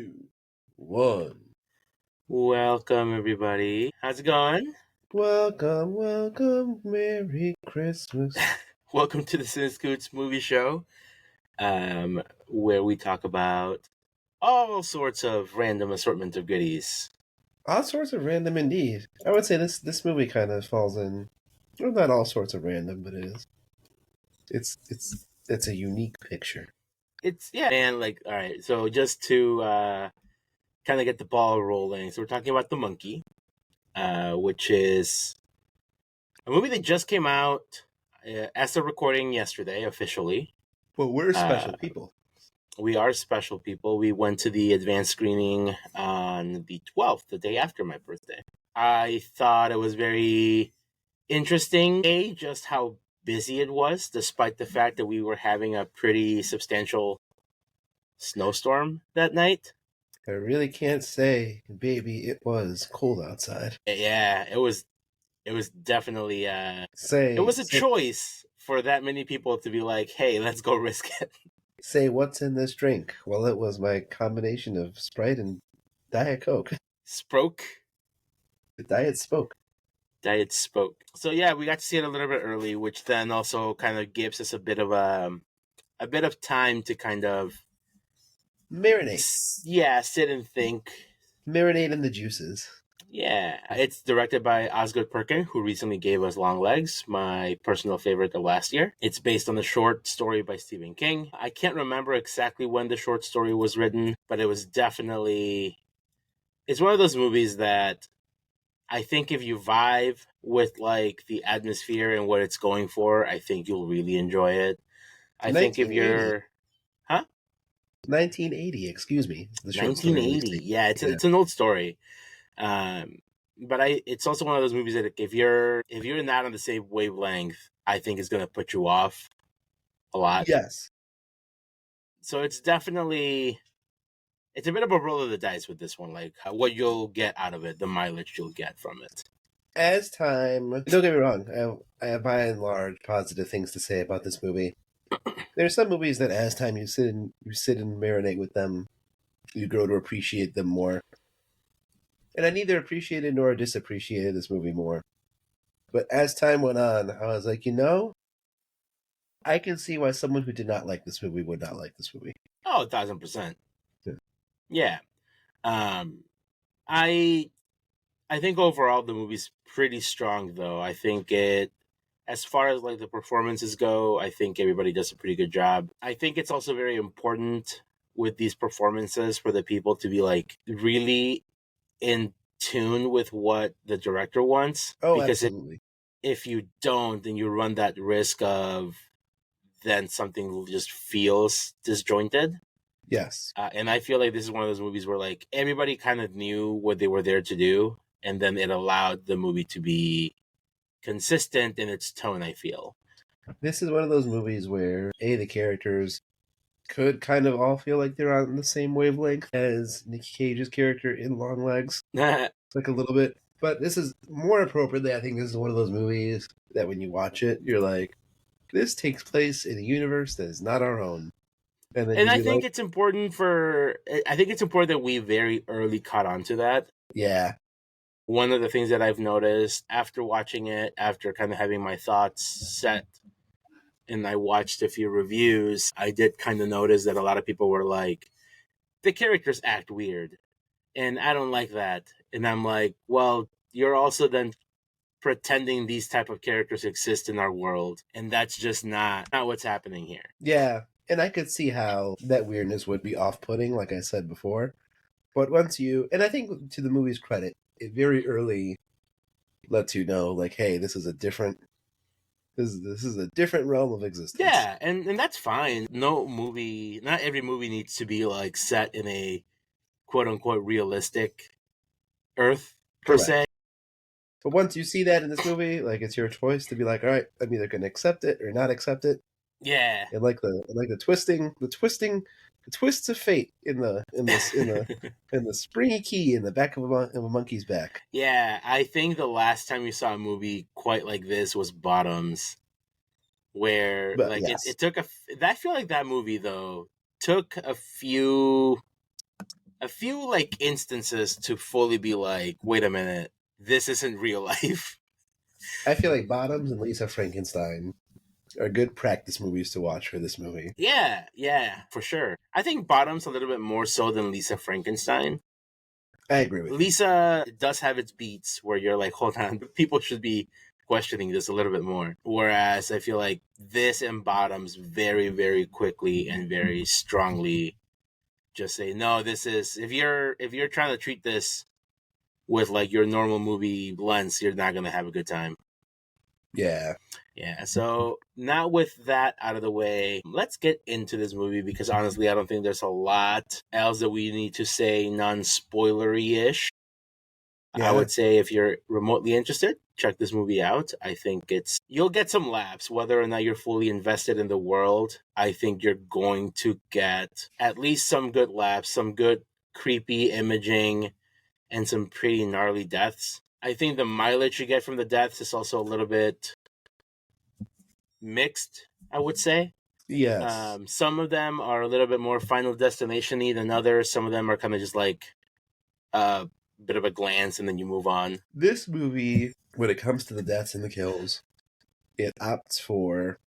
two, one. Welcome, everybody. How's it going? Welcome, welcome, Merry Christmas. Welcome to the Cine-Scoots movie show, where we talk about all sorts of random assortment of goodies. All sorts of random indeed. I would say this movie kind of falls in, well, not all sorts of random, but it is. It's a unique picture. Man, all right, so just to kind of get the ball rolling, so we're talking about the Monke, which is a movie that just came out as of recording yesterday, officially. Well, we're special people. We are special people. We went to the advanced screening on the 12th, the day after my birthday. I thought it was very interesting, just how busy it was, despite the fact that we were having a pretty substantial snowstorm that night. I really can't say, baby, it was cold outside. Yeah, it was definitely it was a choice for that many people to be like, hey, let's go risk it. Say, what's in this drink? Well, it was my combination of Sprite and Diet Coke. Spoke. The Diet Spoke. Diet Spoke. So yeah, we got to see it a little bit early, which then also kind of gives us a bit of time to kind of marinate. Yeah, sit and think. Marinate in the juices. Yeah, it's directed by Oz Perkins, who recently gave us Long Legs, my personal favorite of last year. It's based on the short story by Stephen King. I can't remember exactly when the short story was written, but it was definitely... It's one of those movies that I think if you vibe with like the atmosphere and what it's going for, I think you'll really enjoy it. I think if you're... 1980, excuse me. The 1980, yeah, it's an old story. But it's also one of those movies that if you're not on the same wavelength, I think is going to put you off a lot. Yes. So it's a bit of a roll of the dice with this one, like what you'll get out of it, the mileage you'll get from it. As time, don't get me wrong, I have by and large positive things to say about this movie. There are some movies that as time you sit and marinate with them, you grow to appreciate them more. And I neither appreciated nor disappreciated this movie more. But as time went on, I was like, I can see why someone who did not like this movie would not like this movie. Oh, 1,000%. Yeah. I think overall the movie's pretty strong, though. I think as far as like the performances go, I think everybody does a pretty good job. I think it's also very important with these performances for the people to be like really in tune with what the director wants. Oh, because absolutely. If you don't, then you run that risk of then something just feels disjointed. Yes. And I feel like this is one of those movies where like everybody kind of knew what they were there to do, and then it allowed the movie to be consistent in its tone, I feel. This is one of those movies where the characters could kind of all feel like they're on the same wavelength as Nick Cage's character in Long Legs. Like a little bit. But this is more appropriately, I think this is one of those movies that when you watch it, you're like, this takes place in a universe that is not our own. And I think it's important that we very early caught on to that. Yeah. One of the things that I've noticed after watching it, after kind of having my thoughts set, and I watched a few reviews, I did kind of notice that a lot of people were like, the characters act weird, and I don't like that. And I'm like, well, you're also then pretending these type of characters exist in our world, and that's just not what's happening here. Yeah, and I could see how that weirdness would be off-putting, like I said before. But once and I think to the movie's credit, it very early lets you know, like, hey, this is a different realm of existence. Yeah, and that's fine. Not every movie needs to be like set in a quote unquote realistic Earth per se. But once you see that in this movie, like, it's your choice to be like, all right, I'm either going to accept it or not accept it. Yeah, and like the twists of fate in the springy key in the back of a monkey's back. Yeah, I think the last time we saw a movie quite like this was Bottoms, where it took I feel like that movie though took a few a few like instances to fully be like, wait a minute, this isn't real life. I feel like Bottoms and Lisa Frankenstein are good practice movies to watch for this movie. Yeah, for sure. I think Bottom's a little bit more so than Lisa Frankenstein. I agree with you. Lisa does have its beats where you're like, hold on, people should be questioning this a little bit more. Whereas I feel like this and Bottoms very, very quickly and very strongly just say, no, this is if you're trying to treat this with like your normal movie lens, you're not gonna have a good time. Yeah. Yeah, so now with that out of the way, let's get into this movie because honestly, I don't think there's a lot else that we need to say non-spoilery ish. Yeah. I would say if you're remotely interested, check this movie out. I think you'll get some laughs, whether or not you're fully invested in the world. I think you're going to get at least some good laughs, some good creepy imaging, and some pretty gnarly deaths. I think the mileage you get from the deaths is also a little bit mixed, I would say. Yes. Some of them are a little bit more Final Destination-y than others. Some of them are kind of just like a bit of a glance and then you move on. This movie, when it comes to the deaths and the kills, it opts for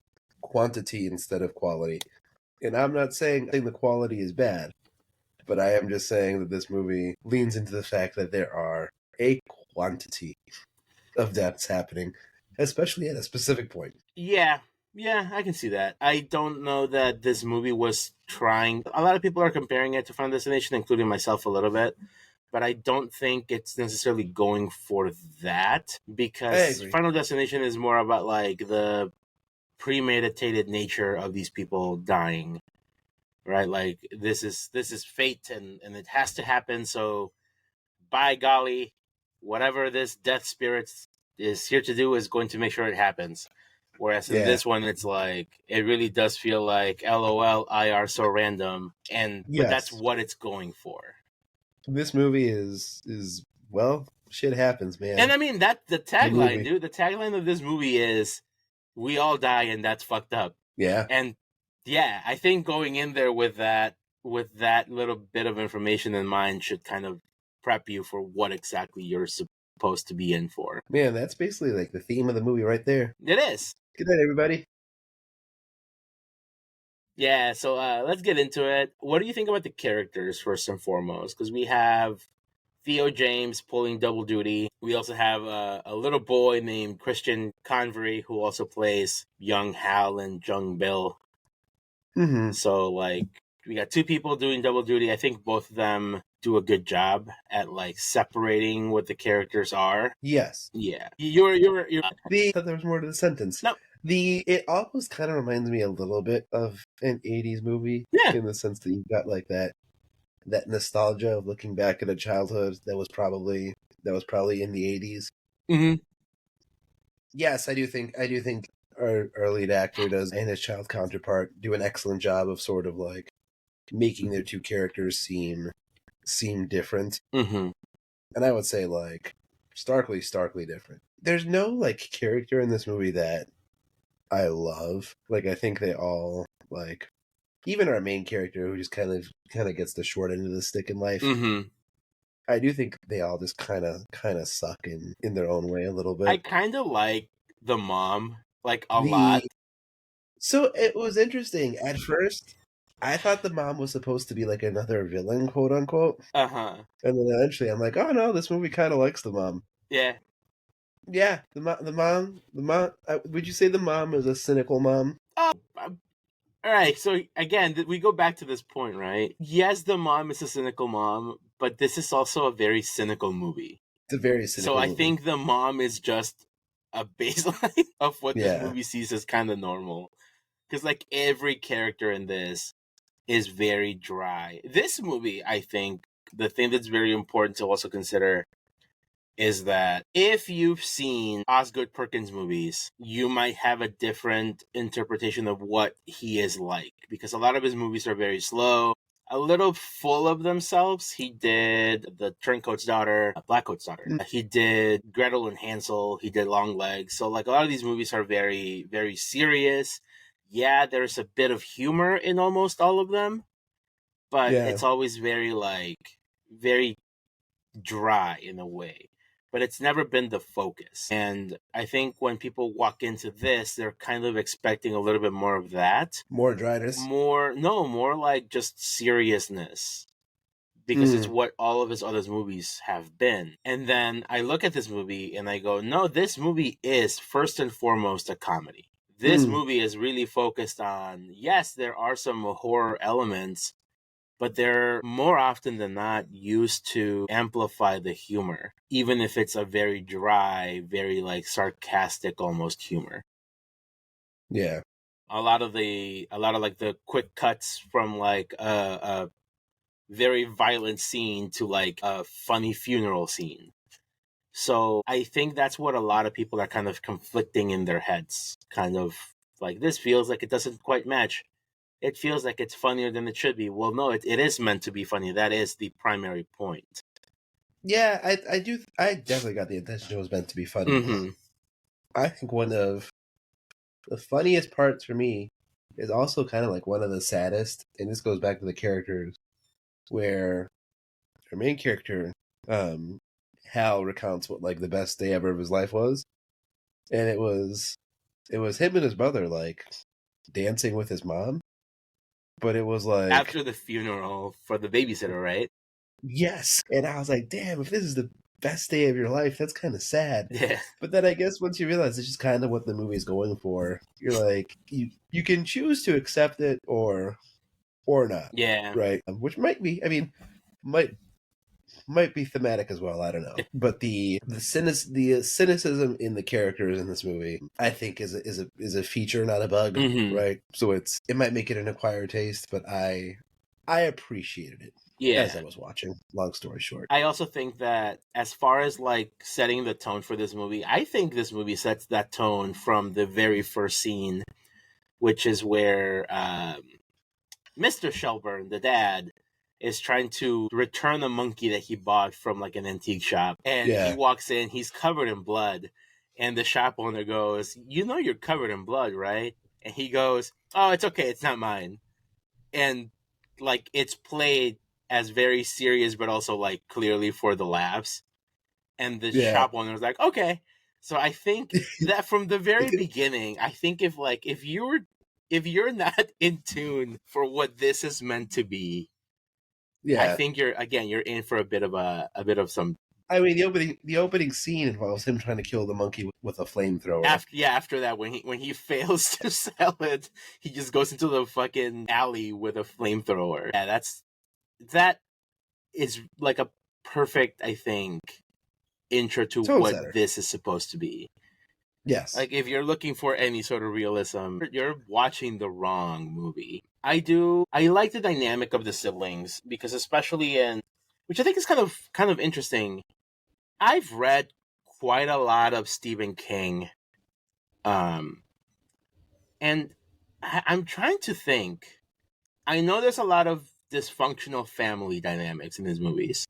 quantity instead of quality. And I'm not saying the quality is bad, but I am just saying that this movie leans into the fact that there are a quantity of deaths happening, especially at a specific point. Yeah, I can see that. I don't know that this movie was trying. A lot of people are comparing it to Final Destination, including myself a little bit. But I don't think it's necessarily going for that because Final Destination is more about like the premeditated nature of these people dying, right? Like this is fate and it has to happen. So by golly, whatever this death spirit is here to do is going to make sure it happens. Whereas in this one, it's like it really does feel like LOL, IR so random, but that's what it's going for. This movie is well, shit happens, man. And I mean that the tagline, dude. The tagline of this movie is "We all die, and that's fucked up." Yeah. And yeah, I think going in there with that little bit of information in mind should kind of prep you for what exactly you're supposed to be in for. Man, that's basically like the theme of the movie right there. It is. Good night, everybody. Yeah, so let's get into it. What do you think about the characters first and foremost? Because we have Theo James pulling double duty. We also have a little boy named Christian Convery who also plays young Hal and young Bill. Mm-hmm. So like we got two people doing double duty. I think both of them do a good job at like separating what the characters are. Yes. Yeah. You're I thought there was more to the sentence. No. It almost kind of reminds me a little bit of an 80s movie. Yeah. In the sense that you've got like that nostalgia of looking back at a childhood that was probably in the 80s. Mm-hmm. Yes, I do think our lead actor does and his child counterpart do an excellent job of sort of like making their two characters seem different. Mm-hmm. And I would say like starkly different. There's no like character in this movie that I love. Like I think they all like, even our main character who just kind of gets the short end of the stick in life. Mm-hmm. I do think they all just kind of suck in their own way a little bit. I kind of like the mom like a lot. So it was interesting. At first, I thought the mom was supposed to be like another villain, quote unquote. Uh-huh. And then eventually I'm like, oh no, this movie kind of likes the mom. Yeah. Yeah, the mom. Would you say the mom is a cynical mom? All right, so again, we go back to this point, right? Yes, the mom is a cynical mom, but this is also a very cynical movie. It's a very cynical movie. So I think the mom is just a baseline of what this movie sees as kind of normal. Because like every character in this is very dry. This movie, I think, the thing that's very important to also consider is that if you've seen Osgood Perkins movies, you might have a different interpretation of what he is like. Because a lot of his movies are very slow, a little full of themselves. He did The Turncoat's Daughter, Blackcoat's Daughter. He did Gretel and Hansel. He did Long Legs. So like a lot of these movies are very, very serious. Yeah, there's a bit of humor in almost all of them. But it's always very like very dry in a way, but it's never been the focus. And I think when people walk into this, they're kind of expecting a little bit more of that. More dryness. More like just seriousness, because it's what all of his other movies have been. And then I look at this movie and I go, no, this movie is first and foremost a comedy. This movie is really focused on, yes, there are some horror elements, but they're more often than not used to amplify the humor, even if it's a very dry, very like sarcastic almost humor. Yeah. A lot of like the quick cuts from like a very violent scene to like a funny funeral scene. So I think that's what a lot of people are kind of conflicting in their heads. Kind of like, this feels like it doesn't quite match. It feels like it's funnier than it should be. Well, no, it is meant to be funny. That is the primary point. Yeah, I definitely got the intention it was meant to be funny. I think one of the funniest parts for me is also kind of like one of the saddest, and this goes back to the characters, where our main character, Hal, recounts what like the best day ever of his life was, and it was him and his brother like dancing with his mom, but it was like after the funeral for the babysitter, right? Yes, and I was like, damn, if this is the best day of your life, that's kind of sad. Yeah. But then I guess once you realize it's just kind of what the movie's going for, you're like, you can choose to accept it or not. Yeah. Right. Which might be, I mean, might be thematic as well. I don't know. But the cynicism in the characters in this movie, I think, is a feature, not a bug. Right. So it might make it an acquired taste, but I appreciated it. Yeah. As I was watching. Long story short. I also think that as far as like setting the tone for this movie, I think this movie sets that tone from the very first scene, which is where Mr. Shelburne, the dad, is trying to return a monkey that he bought from like an antique shop. And he walks in, he's covered in blood. And the shop owner goes, "You know you're covered in blood, right?" And he goes, "Oh, it's okay, it's not mine." And like it's played as very serious, but also like clearly for the laughs. And the shop owner was like, "Okay." So I think that from the very beginning, I think if you're not in tune for what this is meant to be, I think you're in for a bit of some. I mean, the opening scene involves him trying to kill the monkey with a flamethrower. After that, when he fails to sell it, he just goes into the fucking alley with a flamethrower. Yeah, that is like a perfect, I think, intro to what this is supposed to be. Yes. Like, if you're looking for any sort of realism, you're watching the wrong movie. I like the dynamic of the siblings, because especially which I think is kind of interesting. I've read quite a lot of Stephen King. And I'm trying to think. I know there's a lot of dysfunctional family dynamics in his movies,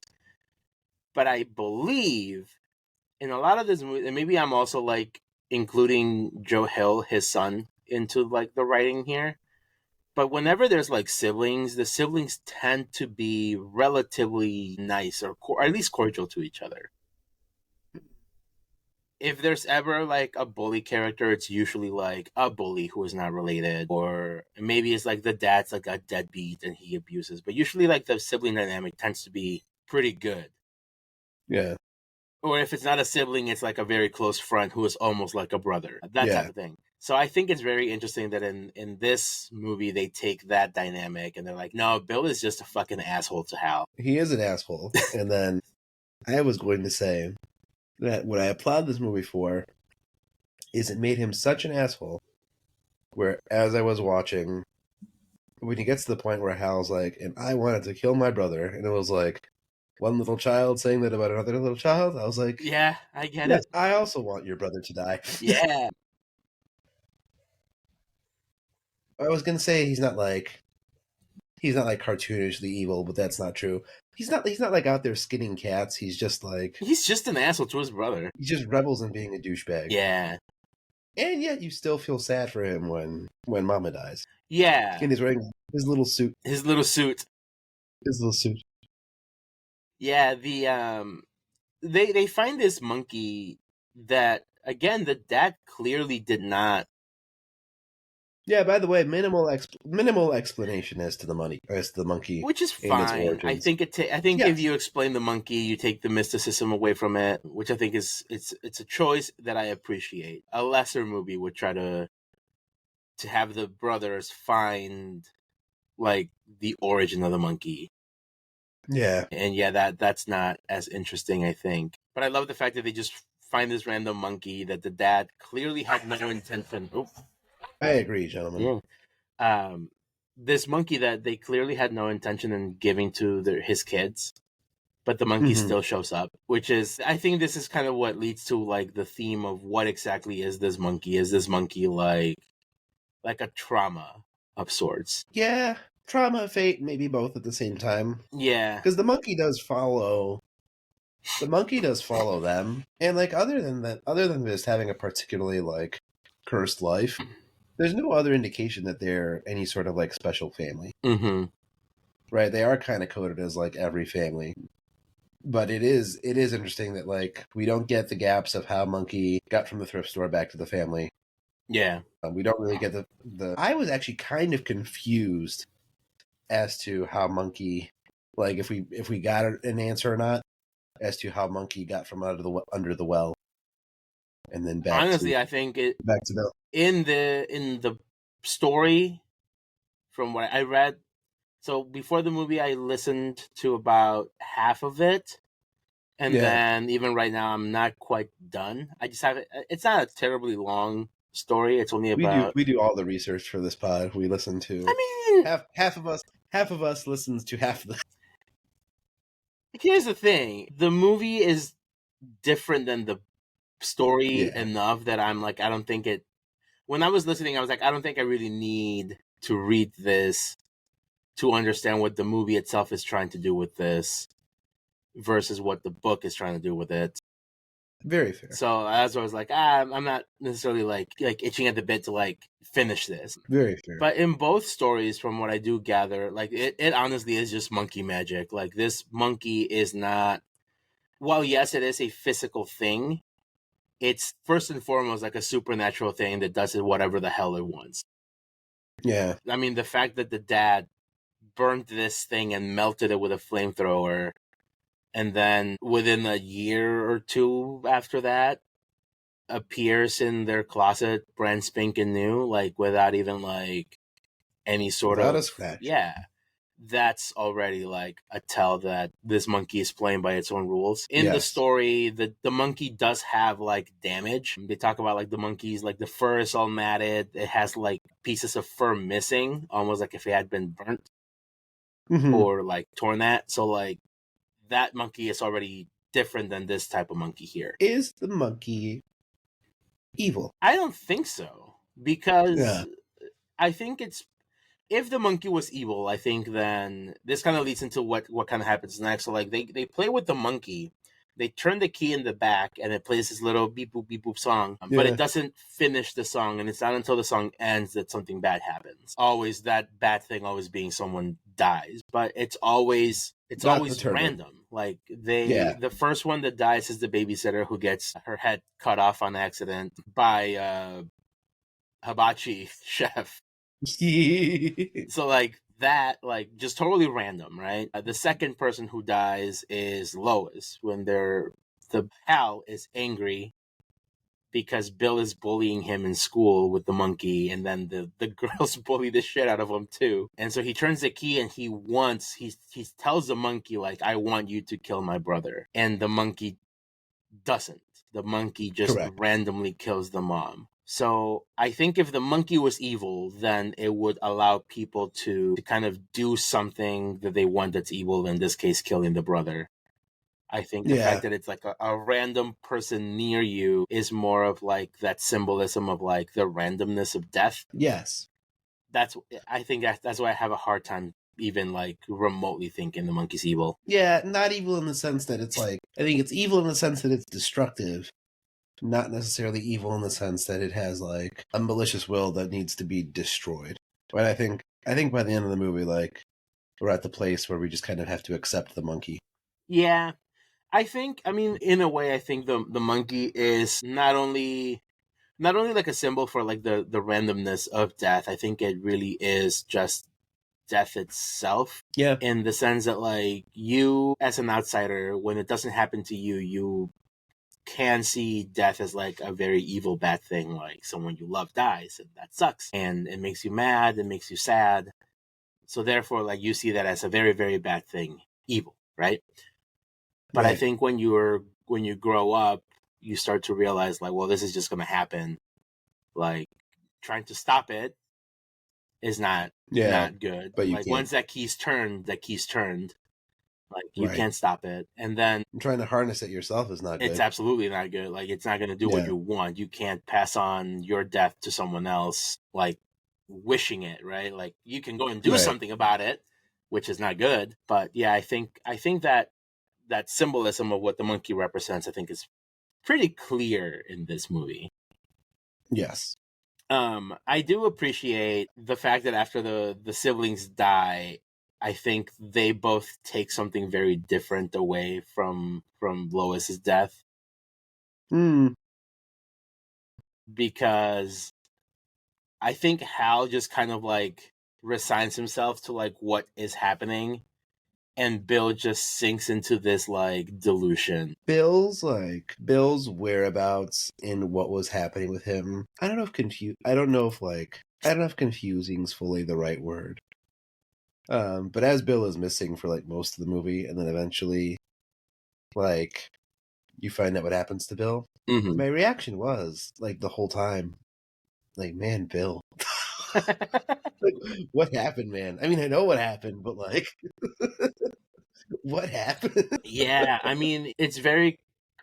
but I believe in a lot of this movie, and maybe I'm also like including Joe Hill, his son, into like the writing here. But whenever there's like siblings, the siblings tend to be relatively nice or at least cordial to each other. If there's ever like a bully character, it's usually like a bully who is not related, or maybe it's like the dad's like a deadbeat and he abuses. But usually like the sibling dynamic tends to be pretty good. Yeah. Or if it's not a sibling, it's like a very close friend who is almost like a brother. That type of thing. So I think it's very interesting that in this movie, they take that dynamic and they're like, no, Bill is just a fucking asshole to Hal. He is an asshole. And then I was going to say that what I applaud this movie for is it made him such an asshole where, as I was watching, when he gets to the point where Hal's like, and I wanted to kill my brother, and it was like, one little child saying that about another little child, I was like, yeah, I get it. I also want your brother to die. Yeah. I was going to say he's not like cartoonishly evil, but that's not true. He's not like out there skinning cats. He's just an asshole to his brother. He just rebels in being a douchebag. Yeah. And yet you still feel sad for him when Mama dies. Yeah. And he's wearing his little suit. His little suit. Yeah, they find this monkey that again the dad clearly did not. Yeah. By the way, minimal explanation as to the monkey Which is and its fine. I origins. think I think if Yes. you explain the monkey, you take the mysticism away from it, which I think is it's a choice that I appreciate. A lesser movie would try to have the brothers find like the origin of the monkey. Yeah. And yeah, that's not as interesting, I think. But I love the fact that they just find this random monkey that the dad clearly had no intention. Oh, I agree, gentlemen. yeah. Um, this monkey that they clearly had no intention in giving to his kids, but the monkey Hmm. still shows up, which is, I think this is kind of what leads to like the theme of what exactly is this monkey? Is this monkey like a trauma of sorts? Yeah. Trauma, fate, maybe both at the same time. Yeah. Because the monkey does follow. The monkey does follow them, and like other than just having a particularly like cursed life, there's no other indication that they're any sort of like special family. Mm-hmm. Right? They are kind of coded as like every family. But it is interesting that like we don't get the gaps of how Monkey got from the thrift store back to the family. Yeah. We don't really get the. I was actually kind of confused as to how Monkey, like if we got an answer or not, as to how Monkey got from under the well, and then Honestly, I think it back to the. in the story from what I read. So before the movie, I listened to about half of it, and Yeah, then even right now, I'm not quite done. I just have it. It's not a terribly long story. It's only about. we do all the research for this pod. We listen I to mean, half of us listens to half of the. here's the thing: the movie is different than the story Yeah, enough that I'm like, I don't think it. When I was listening, I was like, I don't think I really need to read this to understand what the movie itself is trying to do with this versus what the book is trying to do with it. very fair. So as I was like, I'm not necessarily like itching at the bit to like finish this. Very fair. But in both stories, from what I do gather, like it honestly is just monkey magic. Like this monkey is not. Well, yes, it is a physical thing. It's first and foremost like a supernatural thing that does it whatever the hell it wants. Yeah, I mean, the fact that the dad burned this thing and melted it with a flamethrower, and then within a year or two after that, appears in their closet brand spanking new, like without even like any sort without a of scratch. yeah. That's already like a tell that this monkey is playing by its own rules. In the Yes. story, the monkey does have like damage. They talk about like the monkey's like the fur is all matted. It has like pieces of fur missing, almost like if it had been burnt Mm-hmm. or like torn at. So like that monkey is already different than this type of monkey here. Is the monkey evil? I don't think so because Yeah. I think it's if the monkey was evil, I think then this kind of leads into what kind of happens next. So like they play with the monkey, they turn the key in the back, and it plays this little beep boop song, but Yeah. it doesn't finish the song, and it's not until the song ends that something bad happens. Always that bad thing, always being someone dies, but it's always Not the turner. random. Like Yeah. the first one that dies is the babysitter who gets her head cut off on accident by hibachi chef. So like that, like just totally random, right? The second person who dies is Lois when the pal is angry because Bill is bullying him in school with the monkey, and then the girls bully the shit out of him too. And so he turns the key and he tells the monkey like, I want you to kill my brother, and the monkey doesn't. The monkey just Correct. randomly kills the mom. So I think if the monkey was evil, then it would allow people to kind of do something that they want that's evil, in this case, killing the brother. I think the fact that it's like a random person near you is more of like that symbolism of like the randomness of death. Yes. I think that's why I have a hard time even like remotely thinking the monkey's evil. Yeah, not evil in the sense that it's like I think it's evil in the sense that it's destructive, not necessarily evil in the sense that it has like a malicious will that needs to be destroyed. But I think by the end of the movie, like we're at the place where we just kind of have to accept the monkey. Yeah, I mean, in a way, I think the monkey is not only like a symbol for like the randomness of death. I think it really is just death itself, Yeah, in the sense that like you as an outsider, when it doesn't happen to you, you can see death as like a very evil bad thing, like someone you love dies and that sucks and it makes you mad, it makes you sad. So therefore, like you see that as a very, very bad thing, evil, right? But I right. think when you grow up, you start to realize like, well, this is just gonna happen. Like trying to stop it is Yeah, not good. but you Like can't. once that key's turned, that key's turned. Like you Right. can't stop it. And then And trying to harness it yourself is not it's good. absolutely not good. Like it's not gonna do what Yeah, you want. You can't pass on your death to someone else, like wishing it, right? Like you can go and do right. something about it, which is not good. But yeah, I think that that symbolism of what the monkey represents, I think, is pretty clear in this movie. Yes. I do appreciate the fact that after the siblings die, I think they both take something very different away from Lois's death, Hmm. because I think Hal just kind of like resigns himself to like what is happening, and Bill just sinks into this like delusion. Bill's whereabouts in what was happening with him. I don't know if I don't know if confusing's fully the right word. But as Bill is missing for like most of the movie, and then eventually, like, you find out what happens to Bill. Mm-hmm. My reaction was like the whole time, like, man, Bill, like, what happened, man? I mean, I know what happened, but like, what happened? Yeah, I mean, it's very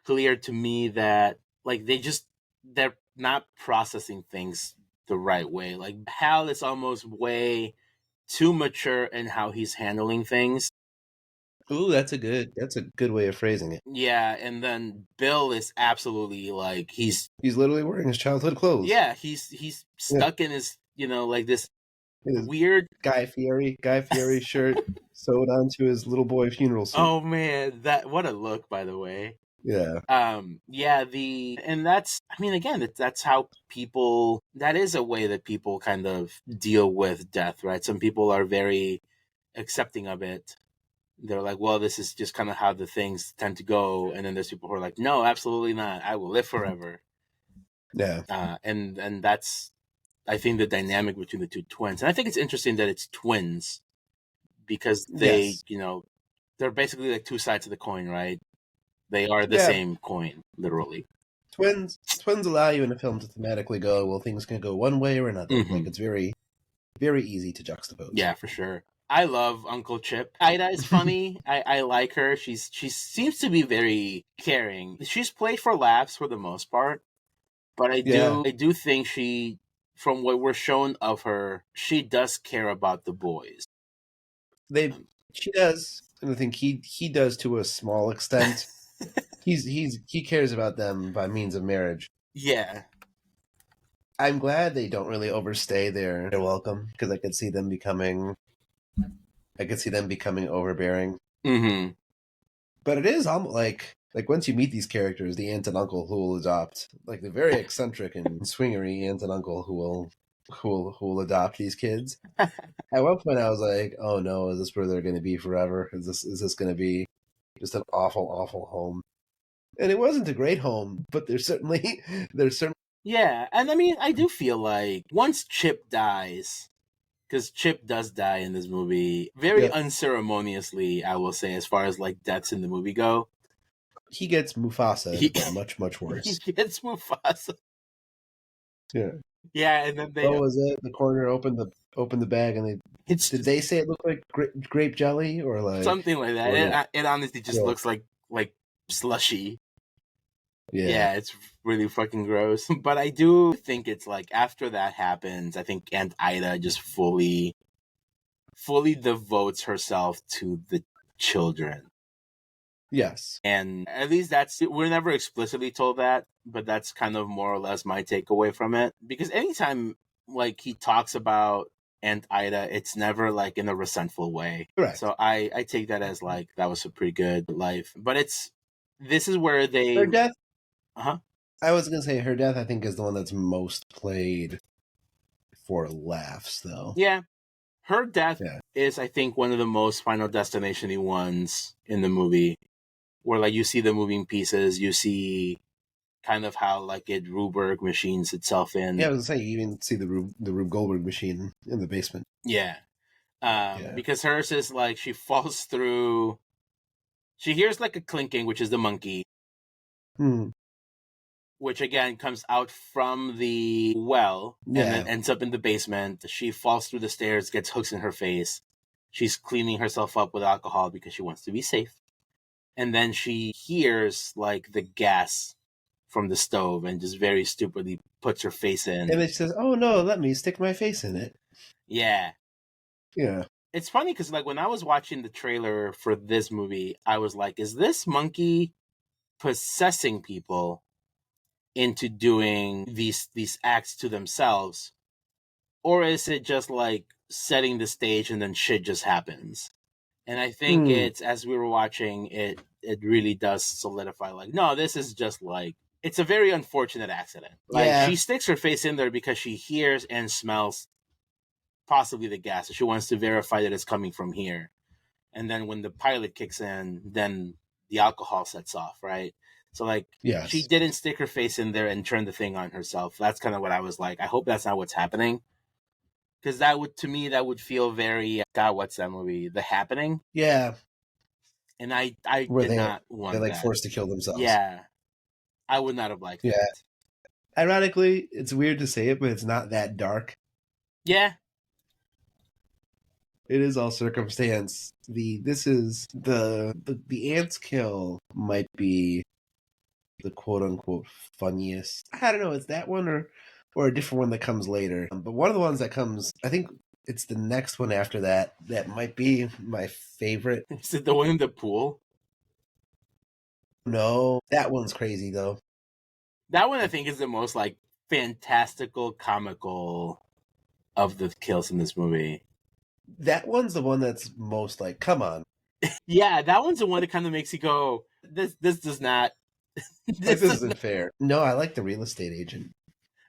clear to me that like they're not processing things the right way. Like Hal is almost way too mature in how he's handling things. Ooh, that's a good way of phrasing it. Yeah, and then Bill is absolutely like He's literally wearing his childhood clothes. he's Yeah, stuck in his, like this his weird. Guy Fieri shirt sewed onto his little boy funeral suit. Oh man, that what a look, by the way. Yeah, Yeah, the and that's, I mean, again, that's how people, that is a way that people kind of deal with death, right? Some people are very accepting of it. They're like, well, this is just kind of how the things tend to go. And then there's people who are like, no, absolutely not, I will live forever. yeah, And that's, I think, the dynamic between the two twins. And I think it's interesting that it's twins, because they, yes, they're basically like two sides of the coin, right? They are the yeah. same coin, literally. Twins allow you in a film to thematically go, well, things can go one way or another. Like, Hmm. it's very easy to juxtapose. Yeah, for sure. I love Uncle Chip. Ida is funny. I like her. She seems to be very caring. She's played for laughs for the most part, but Yeah, I do think she, from what we're shown of her, she does care about the boys. they she does, and I think he does to a small extent. He cares about them by means of marriage. Yeah. I'm glad they don't really overstay their welcome, because I could see them becoming overbearing. Mm-hmm. But it is almost like once you meet these characters, the aunt and uncle who will adopt, like the very eccentric and swingery aunt and uncle who will adopt these kids. At one point, I was like, "Oh no, is this where they're going to be forever? Is this going to be just an awful home?" And it wasn't a great home, but there's certainly Yeah, and I mean, I do feel like once Chip dies, because Chip does die in this movie very yeah, unceremoniously, I will say, as far as like deaths in the movie go. he gets Mufasa, He but much he worse. gets Mufasa. Yeah. Yeah, and then they What was it? The coroner opened the bag, and they it's did they say it looked like grape jelly, or like, something like that. or was It honestly just it? looks like slushy. Yeah. Yeah, it's really fucking gross. But I do think it's like after that happens, I think Aunt Ida just fully devotes herself to the children. Yes. And at least that's, we're never explicitly told that, but that's kind of more or less my takeaway from it. Because anytime like he talks about and Ida, it's never like in a resentful way. Correct. So I take that as like that was a pretty good life. But this is where they Her death. Uh-huh. I was gonna say her death. I think is the one that's most played for laughs, though. Yeah, her death Yeah. is, I think, one of the most Final Destination-y ones in the movie, where like you see the moving pieces, you see kind of how like it Ruberg machines itself in. Yeah, I was gonna say you even see the Rube Goldberg machine in the basement. Yeah. Because hers is like she falls through. She hears like a clinking, which is the monkey, which again comes out from the well and then ends up in the basement. She falls through the stairs, gets hooks in her face. She's cleaning herself up with alcohol because she wants to be safe. And then she hears like the gas from the stove and just very stupidly puts her face in. And then she says, "Oh no, let me stick my face in it." Yeah. Yeah. It's funny because like when I was watching the trailer for this movie, I was like, is this monkey possessing people into doing these acts to themselves? Or is it just like setting the stage and then shit just happens? And I think it's, as we were watching, it really does solidify like, no, this is just like, it's a very unfortunate accident. Like she sticks her face in there because she hears and smells possibly the gas. So she wants to verify that it's coming from here. And then when the pilot kicks in, then the alcohol sets off, right? So like, she didn't stick her face in there and turn the thing on herself. That's kind of what I was like. I hope that's not what's happening. Because that would, to me, that would feel very, God, what's that movie? The Happening? Yeah. And I where did not want they're like that. forced to kill themselves. Yeah. I would not have liked that. Ironically, it's weird to say it, but it's not that dark. Yeah. It is all circumstance. The ants kill might be the quote unquote funniest. I don't know, it's that one or a different one that comes later. But one of the ones that comes, I think it's the next one after that might be my favorite. Is it the one in the pool? No, that one's crazy though. That one I think is the most like fantastical, comical of the kills in this movie. That one's the one that's most like, come on. Yeah, that one's the one that kind of makes you go, this does not. this isn't fair. No, I like the real estate agent.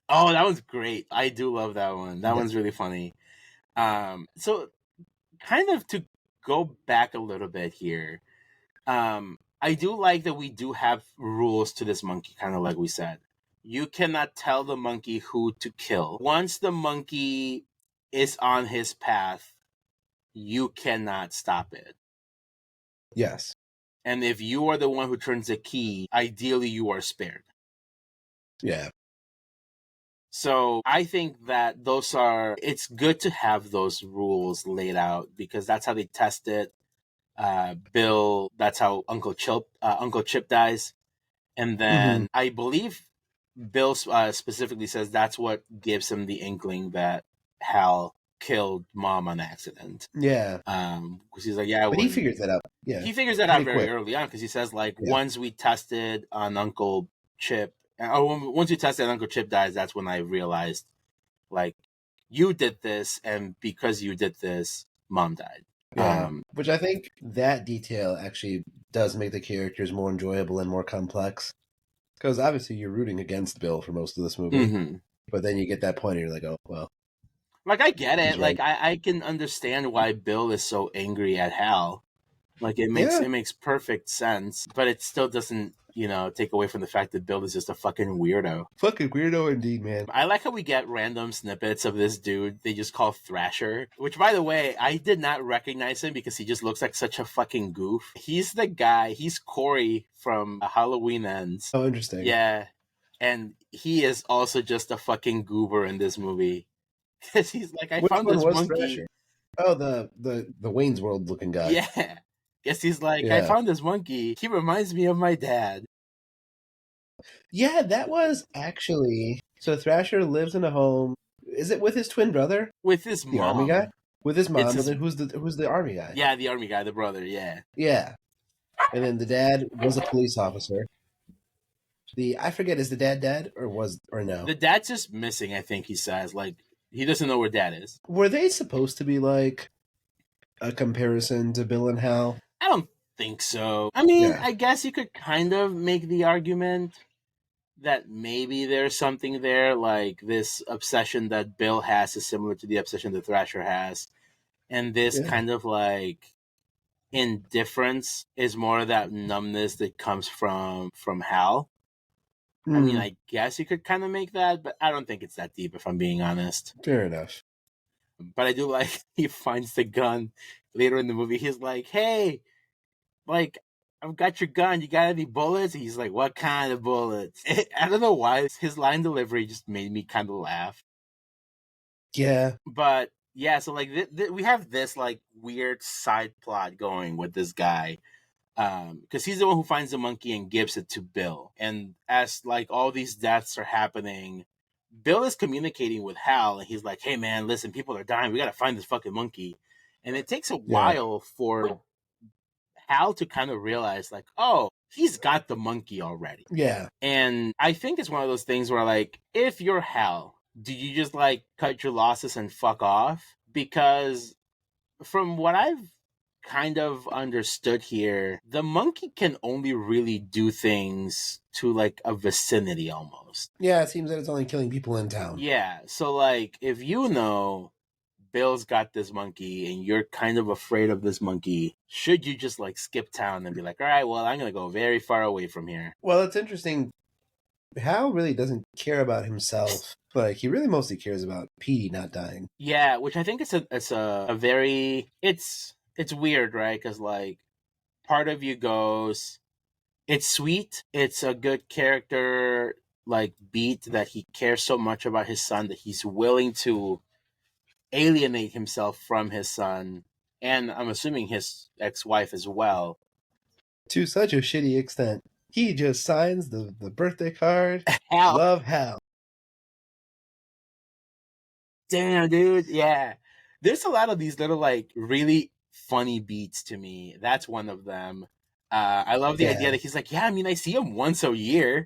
Oh, that one's great. I do love that one. That one's really funny. So kind of to go back a little bit here, I do like that we do have rules to this monkey, kind of like we said. You cannot tell the monkey who to kill. Once the monkey is on his path, you cannot stop it. Yes. And if you are the one who turns the key, ideally you are spared. Yeah. So I think that it's good to have those rules laid out because that's how they test it. Bill, that's how Uncle Chip dies. And then I believe Bill specifically says that's what gives him the inkling that Hal killed Mom on accident. Yeah. Because he's like, yeah. But he figures that out. Yeah. He figures that out very early on because he says like, once we tested on Uncle Chip, once we tested Uncle Chip dies, that's when I realized like you did this, and because you did this, Mom died. Yeah. Which I think that detail actually does make the characters more enjoyable and more complex. Because obviously you're rooting against Bill for most of this movie. But then you get that point and you're like, oh, well. Like, I get it. Like, I can understand why Bill is so angry at Hal. Like, it makes perfect sense. But it still doesn't, take away from the fact that Bill is just a fucking weirdo. Fucking weirdo indeed, man. I like how we get random snippets of this dude they just call Thrasher. Which, by the way, I did not recognize him because he just looks like such a fucking goof. He's the guy. He's Corey from Halloween Ends. Oh, interesting. Yeah. And he is also just a fucking goober in this movie. Because he's like, I found this monkey. Thrasher? Oh, the Wayne's World looking guy. Yeah. Guess he's like, I found this monkey. He reminds me of my dad. Yeah, that was actually... So Thrasher lives in a home. Is it with his twin brother? With his mom. The army guy? With his mom, and then who's the army guy? Yeah, the army guy, the brother, yeah. Yeah. And then the dad was a police officer. I forget, is the dad dead or no? The dad's just missing, I think he says. Like, He doesn't know where Dad is. Were they supposed to be like a comparison to Bill and Hal? I don't think so. I mean, Yeah. I guess you could kind of make the argument that maybe there's something there, like this obsession that Bill has is similar to the obsession that Thrasher has, and this Yeah. kind of like indifference is more of that numbness that comes from Hal. I mean, I guess you could kind of make that, but I don't think it's that deep if I'm being honest. Fair enough. But I do like he finds the gun later in the movie. He's like, "Hey, like I've got your gun. You got any bullets?" He's like, "What kind of bullets?" I don't know why his line delivery just made me kind of laugh. Yeah. But yeah, so like we have this like weird side plot going with this guy. Because he's the one who finds the monkey and gives it to Bill. And as like all these deaths are happening, Bill is communicating with Hal, and he's like, "Hey man, listen, people are dying. We gotta find this fucking monkey." And it takes a while for Hal to kind of realize, like, oh, he's got the monkey already. Yeah. And I think it's one of those things where, like, if you're Hal, do you just like cut your losses and fuck off? Because from what I've kind of understood here, the monkey can only really do things to like a vicinity almost. Yeah, it seems that it's only killing people in town. Yeah, so like if you know Bill's got this monkey and you're kind of afraid of this monkey, should you just like skip town and be like, all right, well, I'm gonna go very far away from here? Well, it's interesting. Hal really doesn't care about himself. Like, he really mostly cares about Petey not dying. Yeah, which I think it's a very it's weird, right? Because like part of you goes, it's sweet. It's a good character like beat that he cares so much about his son that he's willing to alienate himself from his son, and I'm assuming his ex-wife as well. To such a shitty extent. He just signs the birthday card. Hal. Love Hal. Damn, dude. Yeah. There's a lot of these little like really funny beats to me. That's one of them. I love the idea that he's like, yeah, I mean, I see him once a year.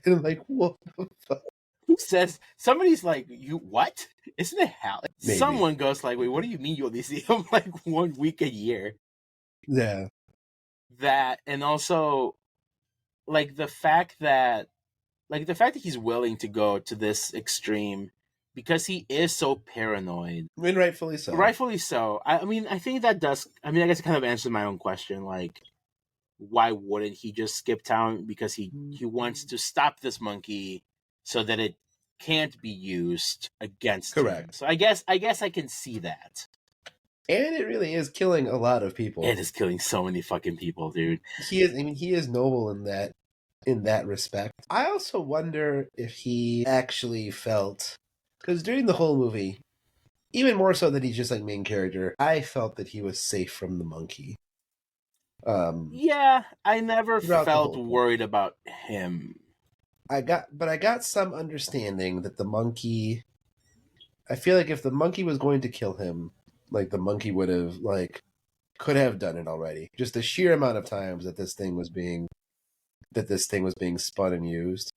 And like, what the fuck? Who says somebody's like, you what? Isn't it Hal? Maybe. Someone goes like, wait, what do you mean you only see him like 1 week a year? Yeah. That, and also like the fact that he's willing to go to this extreme because he is so paranoid. I mean, rightfully so. Rightfully so. I mean, I think that does. I mean, I guess it kind of answers my own question. Like, why wouldn't he just skip town? Because he wants to stop this monkey so that it can't be used against him. So I guess I can see that. And it really is killing a lot of people. It is killing so many fucking people, dude. He is. I mean, he is noble in that respect. I also wonder if he actually felt, because during the whole movie, even more so that he's just like main character, I felt that he was safe from the monkey. Yeah, I never felt worried about him. I got some understanding that the monkey, I feel like if the monkey was going to kill him, like the monkey would have could have done it already. Just the sheer amount of times that this thing was being spun and used.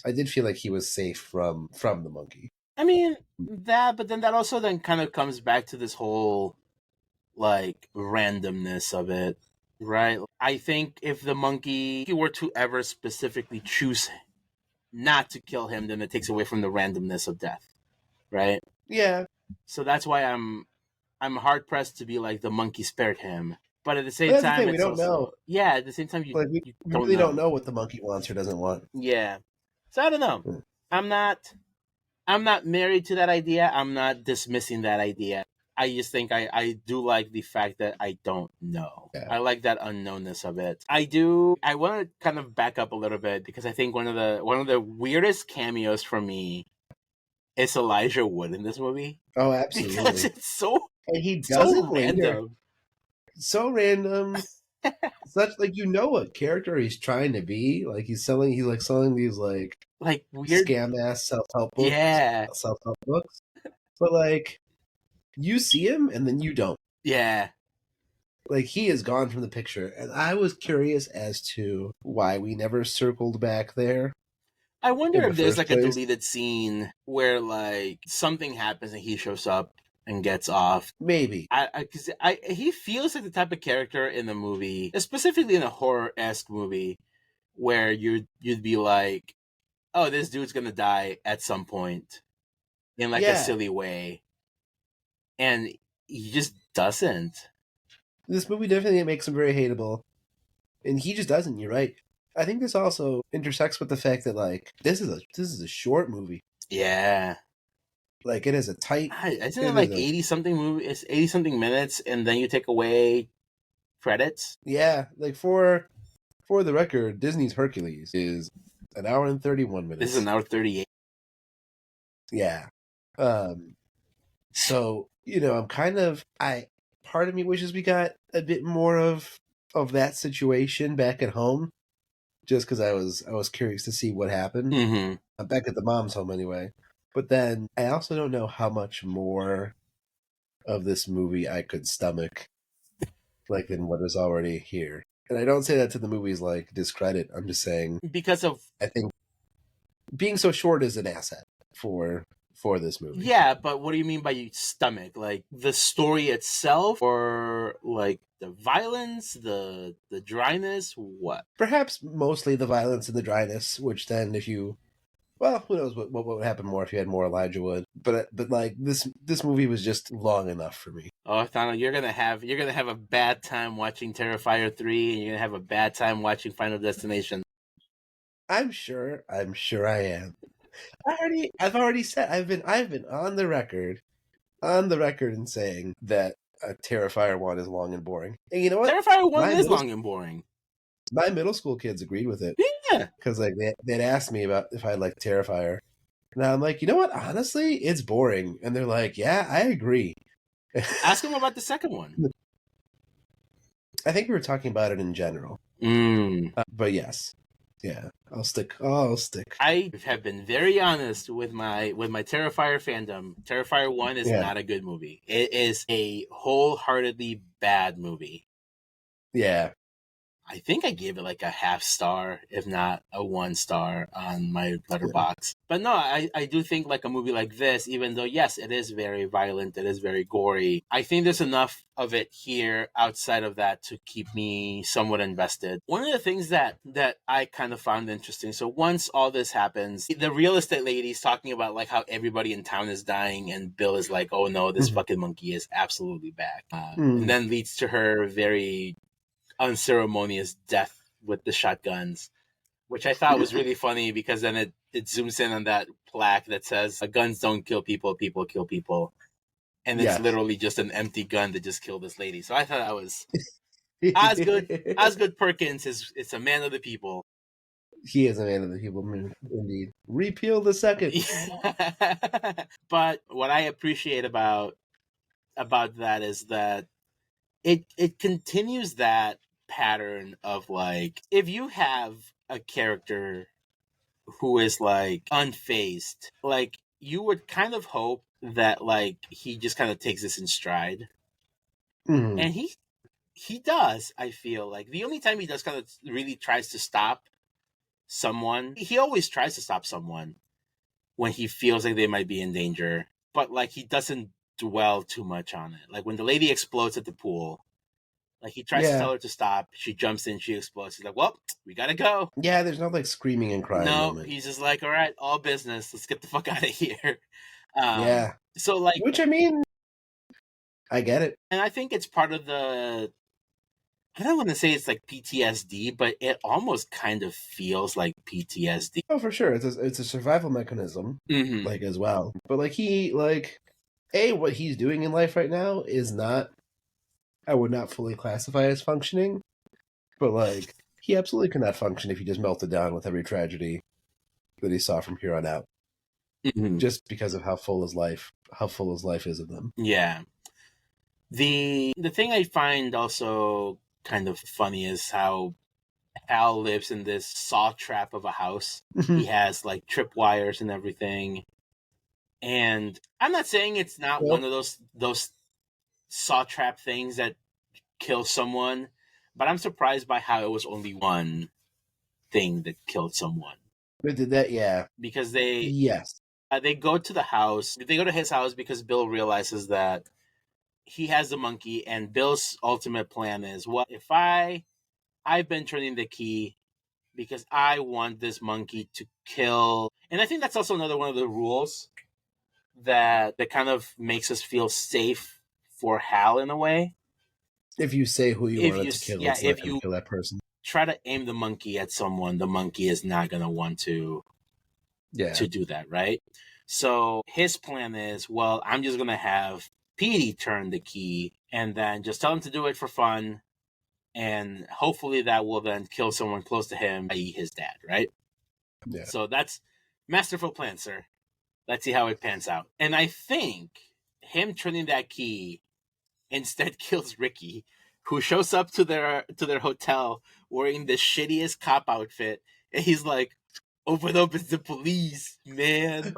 I did feel like he was safe from the monkey. I mean, but then that also then kind of comes back to this whole like randomness of it, right? I think if the monkey were to ever specifically choose not to kill him, then it takes away from the randomness of death, right? Yeah. So that's why I'm hard pressed to be like the monkey spared him. But at the same time, we don't know. Yeah, at the same time, you really don't know what the monkey wants or doesn't want. Yeah. So I don't know. I'm not married to that idea. I'm not dismissing that idea. I just think I do like the fact that I don't know. Yeah. I like that unknownness of it. I want to kind of back up a little bit because I think one of the weirdest cameos for me is Elijah Wood in this movie. Oh, absolutely. Because it's so, and he does so random. So random. Such like what character he's trying to be. Like he's selling these like weird scam ass self-help books. Yeah. Self-help books. But like you see him and then you don't. Yeah. Like he is gone from the picture. And I was curious as to why we never circled back there. I wonder in the if there's first like a place. deleted scene where like something happens and he shows up and gets off. Maybe. Because he feels like the type of character in the movie, specifically in a horror-esque movie, where you'd be like, oh, this dude's gonna die at some point in like a Yeah. silly way, and he just doesn't. This movie definitely makes him very hateable. And he just doesn't, you're right. I think this also intersects with the fact that like this is a short movie. Yeah. Like it is a tight Isn't it it is like a 80 something movie? It's 80 something minutes, and then you take away credits. yeah, like for the record, Disney's Hercules is an hour and 31 This is minutes. an hour 38. Yeah. Um so, I'm kind of I part of me wishes we got a bit more of that situation back at home just cuz I was curious to see what happened. Mm-hmm. I'm back at the mom's home anyway. But then I also don't know how much more of this movie I could stomach like than what is already here. And I don't say that to the movie's like discredit. I'm just saying Because of I think being so short is an asset for this movie. yeah, but what do you mean by stomach? Like the story itself, or like the violence, the dryness? What? Perhaps mostly the violence and the dryness, which then if you well, who knows what would happen more if you had more Elijah Wood. But like this movie was just long enough for me. Oh, Thano, you're gonna have a bad time watching Terrifier 3, and you're gonna have a bad time watching Final Destination. I'm sure I am. I've already said I've been on the record in saying that Terrifier 1 is long and boring. And you know what? Terrifier 1 My is middle long and boring. my middle school kids agreed with it Yeah. because like they'd asked me about if I liked Terrifier, and I'm like, you know what? Honestly, it's boring, and they're like, yeah, I agree. Ask them about the second one. I think we were talking about it in general, but yes, yeah, I'll stick. I have been very honest with my Terrifier fandom. Terrifier 1 is Yeah, not a good movie. It is a wholeheartedly bad movie. yeah, I think I gave it like a half star, if not a 1 star on my letterbox. But no, I do think like a movie like this, even though yes, it is very violent, it is very gory, I think there's enough of it here outside of that to keep me somewhat invested. One of the things that I kind of found interesting, so once all this happens, the real estate lady's talking about like how everybody in town is dying, and Bill is like, oh no, this fucking monkey is absolutely back. And then leads to her very unceremonious death with the shotguns, which I thought was really funny because then it zooms in on that plaque that says guns don't kill people, people kill people. And it's yeah. literally just an empty gun that just killed this lady. So I thought that was Osgood Perkins is a man of the people. He is a man of the people, indeed. Repeal the second. But what I appreciate about that is that it continues that pattern of like, if you have a character who is like unfazed, like you would kind of hope that like he just kind of takes this in stride. Mm-hmm. And he does. I feel like the only time he does kind of really tries to stop someone, he always tries to stop someone when he feels like they might be in danger, but like he doesn't dwell too much on it. Like when the lady explodes at the pool, like he tries to tell her to stop, she jumps in, she explodes. He's like, "Well, we gotta go." Yeah, there's no like screaming and crying No, moment. he's just like, "All right, all business. Let's get the fuck out of here." Yeah. So like, Which I mean, I get it. and I think it's part of the. I don't want to say it's like PTSD, but it almost kind of feels like PTSD. Oh, for sure, it's a survival mechanism, like as well. But like what he's doing in life right now is not. I would not fully classify as functioning, but like he absolutely could not function if he just melted down with every tragedy that he saw from here on out. Just because of how full his life is of them. Yeah. The thing I find also kind of funny is how Hal lives in this saw trap of a house. He has like tripwires and everything. And I'm not saying it's not one of those saw trap things that kill someone, but I'm surprised by how it was only one thing that killed someone. But did that? Yeah. because they Yes. they go to the house. They go to his house because Bill realizes that he has the monkey, and Bill's ultimate plan is, well, if I've been turning the key because I want this monkey to kill. And I think that's also another one of the rules that kind of makes us feel safe for Hal in a way. If you say who you If wanted you to kill, yeah, it's not if going to you kill that person. try to aim the monkey at someone, the monkey is not going to want Yeah. to do that, right? So his plan is, well, I'm just going to have Petey turn the key and then just tell him to do it for fun. And hopefully that will then kill someone close to him, i.e. his dad, right? Yeah. So that's masterful plan, sir. Let's see how it pans out. And I think him turning that key instead kills Ricky, who shows up to their hotel wearing the shittiest cop outfit, and he's like, "Open up, it's the police, man!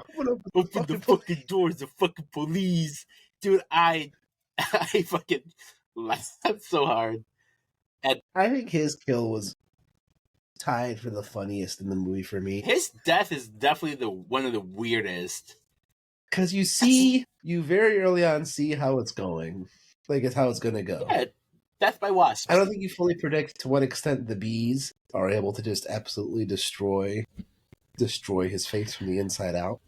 Open the fucking doors, the fucking police, dude!" I fucking laughed so hard. And I think his kill was tied for the funniest in the movie for me. his death is definitely one of the weirdest. Because you very early on see how it's going. Like, it's how it's going to go. Yeah, death by wasps. I don't think you fully predict to what extent the bees are able to just absolutely destroy his face from the inside out.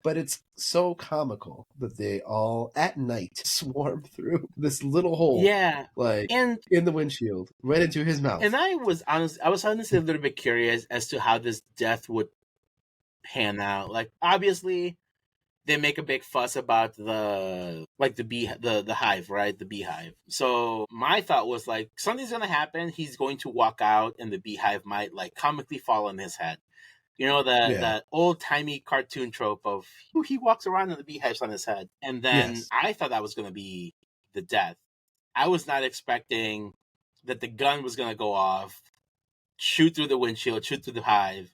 But it's so comical that they all, at night, swarm through this little hole. Yeah. Like, and in the windshield, right into his mouth. And I was honestly a little bit curious as to how this death would pan out. Like, obviously, they make a big fuss about the hive, right? The beehive. So my thought was like, something's gonna happen. He's going to walk out, and the beehive might like comically fall on his head. You know, that old timey cartoon trope of he walks around and the beehive's on his head. And then I thought that was gonna be the death. I was not expecting that the gun was going to go off, shoot through the windshield, shoot through the hive,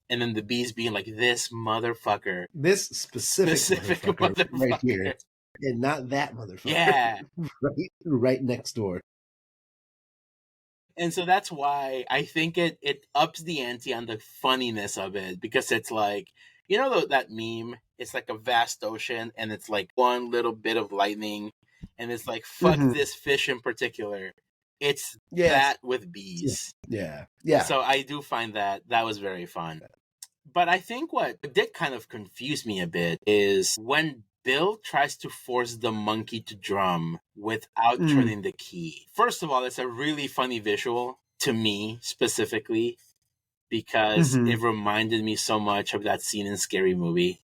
and then the bees being like, this motherfucker. This specific motherfucker right here. And not that motherfucker. Yeah. right next door. And so that's why I think it ups the ante on the funniness of it, because it's like, you know that meme? It's like a vast ocean, and it's like one little bit of lightning, and it's like, fuck this fish in particular. It's that with bees. Yeah. So I do find that was very fun. But I think what did kind of confuse me a bit is when Bill tries to force the monkey to drum without turning the key. First of all, it's a really funny visual to me specifically, because it reminded me so much of that scene in Scary Movie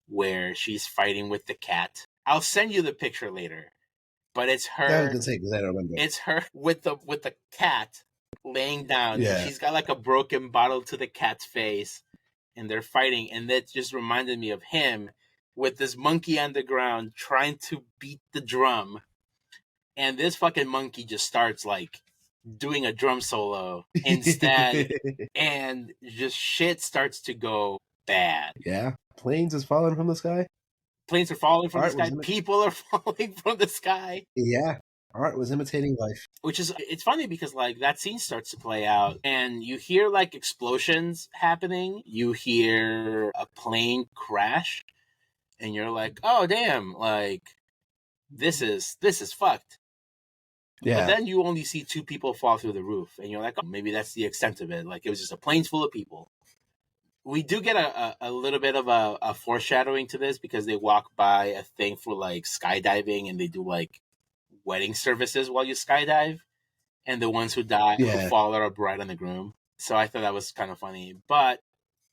where she's fighting with the cat. I'll send you the picture later, but it's her. I was gonna say, because I don't remember. It's her with the cat laying down. Yeah. And she's got like a broken bottle to the cat's face, and they're fighting. And that just reminded me of him with this monkey on the ground trying to beat the drum. And this fucking monkey just starts like doing a drum solo instead. And just shit starts to go bad. Yeah. Planes is falling from the sky. Planes are falling from the sky. People are falling from the sky. Yeah. Art was imitating life. Which is, it's funny because like that scene starts to play out and you hear like explosions happening. You hear a plane crash and you're like, oh damn, like this is fucked. Yeah. But then you only see 2 people fall through the roof and you're like, oh, maybe that's the extent of it. Like it was just a plane full of people. We do get a little bit of a foreshadowing to this because they walk by a thing for like skydiving and they do like wedding services while you skydive, and the ones who die who fall are a bride and the groom. So I thought that was kind of funny. But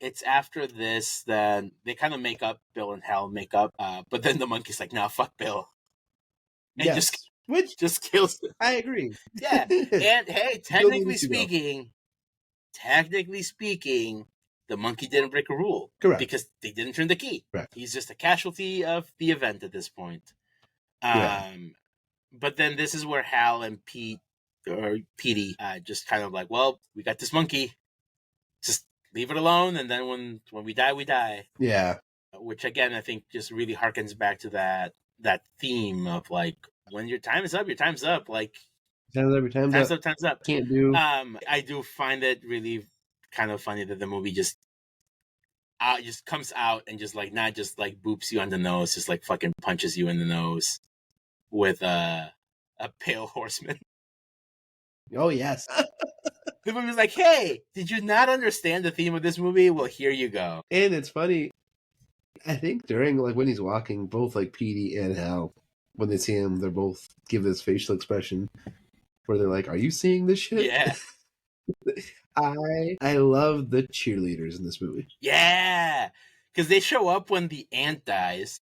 it's after this that they kind of make up. Bill and Hal make up, but then the monkey's like, "Nah, fuck Bill," and just kills him. I agree. Yeah, and hey, technically speaking, the monkey didn't break a rule. Correct. Because they didn't turn the key. Correct. He's just a casualty of the event at this point. But then this is where Hal and Petey just kind of like, well, we got this monkey. Just leave it alone, and then when we die, we die. Yeah. Which again, I think just really harkens back to that theme of like, when your time is up, your time's up. Like time's up. Can't do. I do find it really kind of funny that the movie just just comes out and just like not just like boops you on the nose, just like fucking punches you in the nose with a pale horseman. Oh yes. The movie's like, hey, did you not understand the theme of this movie? Well, here you go. And it's funny. I think during like when he's walking, both like Petey and Hal, when they see him, they're both give this facial expression where they're like, "Are you seeing this shit?" Yeah. I love the cheerleaders in this movie. Yeah. Because they show up when the ant dies.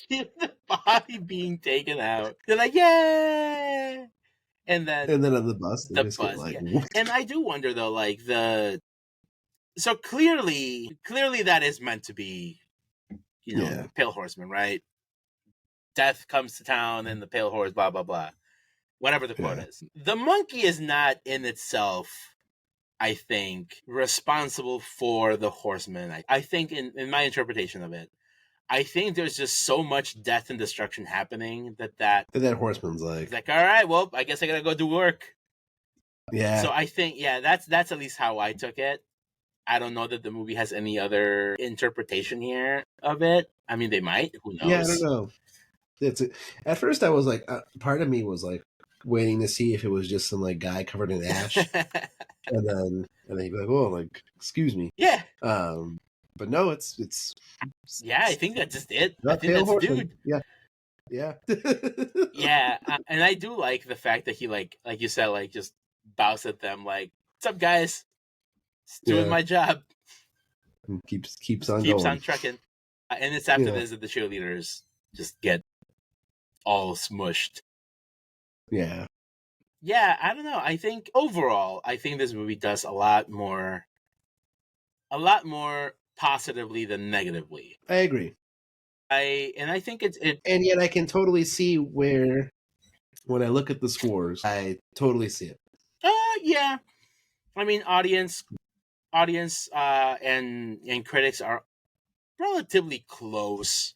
The body being taken out. They're like, yeah. And then on the bus, they just get like, yeah. And I do wonder though, like so clearly that is meant to be, the Pale Horseman, right? Death comes to town and the Pale Horse, blah blah blah, whatever the quote is. The monkey is not in itself, I think, responsible for the horseman. I think in my interpretation of it, I think there's just so much death and destruction happening that horseman's like, all right, well, I guess I gotta go do work. Yeah. So I think, that's at least how I took it. I don't know that the movie has any other interpretation here of it. I mean, they might. Who knows? Yeah, I don't know. At first, I was like, part of me was like waiting to see if it was just some like guy covered in ash, and then he'd be like, "Oh, like, excuse me." Yeah. But no, it's yeah. I think that's just it. I think that's the dude. Yeah. Yeah. Yeah, and I do like the fact that he like you said, like just bows at them like, "What's up, guys? Just doing my job." And keeps on going. On trucking. And it's after this that the cheerleaders just get all smushed. Yeah. Yeah, I don't know. I think overall, this movie does a lot more positively than negatively. I agree. I think it and yet I can totally see where, when I look at the scores, I totally see it. Yeah. I mean, audience and critics are relatively close.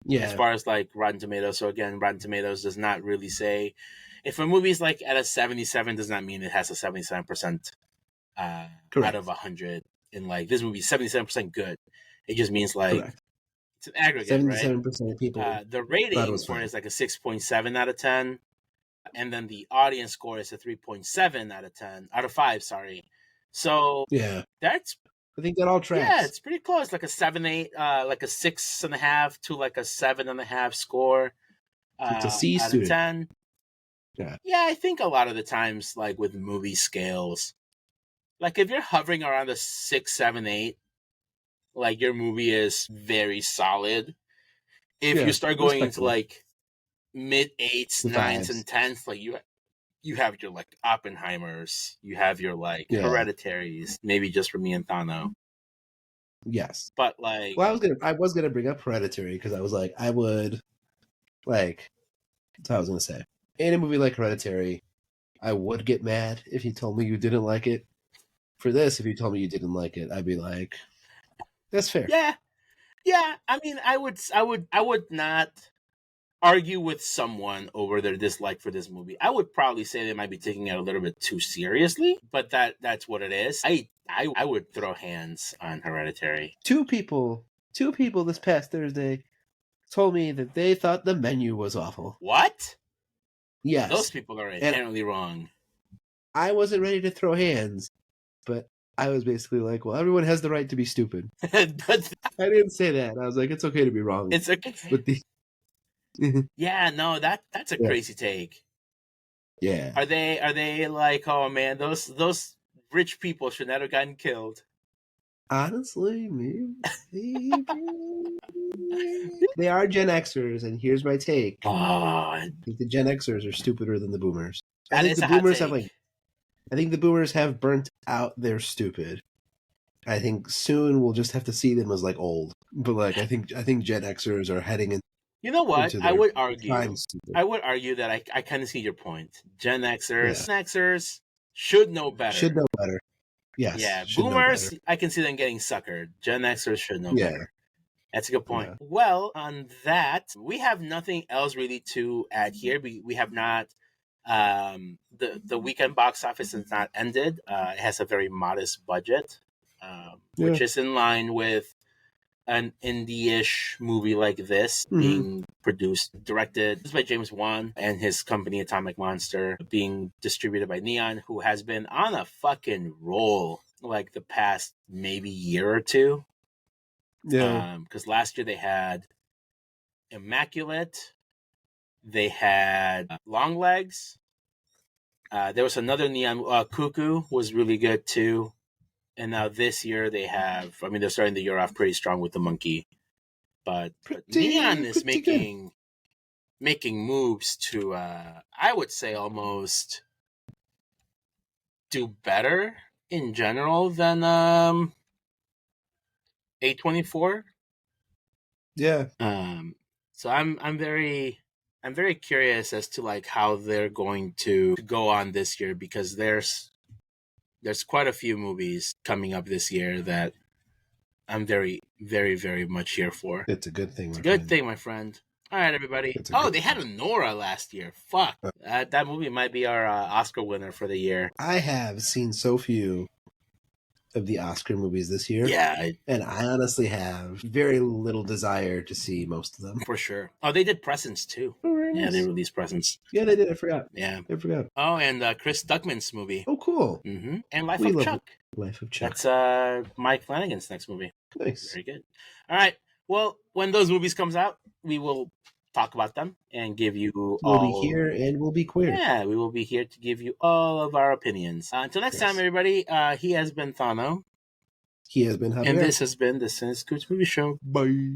Yeah. As far as like Rotten Tomatoes. So again, Rotten Tomatoes does not really say if a movie's like at a 77, does not mean it has a 77% out of 100. And like this movie, 77% good. It just means like Correct. It's an aggregate, 77% of people. The rating for it is like a 6.7 out of 10, and then the audience score is a 3.7 out of 5. Sorry. So that's. I think that all tracks. Yeah, it's pretty close. Like a 7.8, like a 6.5 to like a 7.5 score. It's a C out student. Of 10. Yeah. Yeah, I think a lot of the times, like with movie scales, like if you're hovering around a 6, 7, 8, like your movie is very solid. If you start going into like mid 8s, 9s, and 10s, like you have your like Oppenheimers, you have your like Hereditaries, maybe just for me and Thano. Yes, but like, well, I was gonna bring up Hereditary because I was like, I would like. That's what I was gonna say. In a movie like Hereditary, I would get mad if you told me you didn't like it. For this, if you told me you didn't like it, I'd be like, that's fair. Yeah. I mean, I would not argue with someone over their dislike for this movie. I would probably say they might be taking it a little bit too seriously, but that's what it is. I would throw hands on Hereditary. Two people this past Thursday told me that they thought the menu was awful. What? Yes. Those people are inherently wrong. I wasn't ready to throw hands, but I was basically like, well, everyone has the right to be stupid. But I didn't say that. I was like, it's okay to be wrong. It's okay. But yeah, no, that's a crazy take. Yeah. Are they like, oh man, those rich people should not have gotten killed? Honestly, maybe. They are Gen Xers, and here's my take. I think the Gen Xers are stupider than the Boomers. I think the Boomers have burnt out their stupid. I think soon we'll just have to see them as like old. But like I think Gen Xers are heading in. You know what? I would argue that I kind of see your point. Gen Xers should know better. Yes. Yeah. Boomers, I can see them getting suckered. Gen Xers should know better. That's a good point. Yeah. Well, on that, we have nothing else really to add here. We have not The weekend box office has not ended. It has a very modest budget, which is in line with an indie-ish movie like this being directed by James Wan and his company Atomic Monster, being distributed by Neon, who has been on a fucking roll like the past maybe year or two. Yeah. Because last year they had Immaculate, they had Long Legs. There was another Neon Cuckoo was really good too. And now this year they have, I mean, they're starting the year off pretty strong with the Monke. But Neon is making moves to, I would say, almost do better in general than A24. Yeah. So I'm very curious as to like how they're going to go on this year, because there's quite a few movies coming up this year that I'm very, very, very much here for. It's a good thing. It's a good thing, my friend. All right, everybody. Oh, they had Nora last year. Fuck. That movie might be our Oscar winner for the year. I have seen so few of the Oscar movies this year. Yeah. And I honestly have very little desire to see most of them. For sure. Oh, they did Presents too. Oh, very nice. Yeah, they released Presents. Yeah, they did. I forgot. Yeah. I forgot. Oh, and Chris Duckman's movie. Oh, cool. Mm-hmm. And Life of Chuck. Life of Chuck. That's Mike Flanagan's next movie. Nice. Very good. All right. Well, when those movies comes out, we will talk about them and give you We'll be here and we'll be queer. Yeah, we will be here to give you all of our opinions. Until next time, everybody, he has been Thano. He has been Javier. And this has been the Cine-Scoots Movie Show. Bye.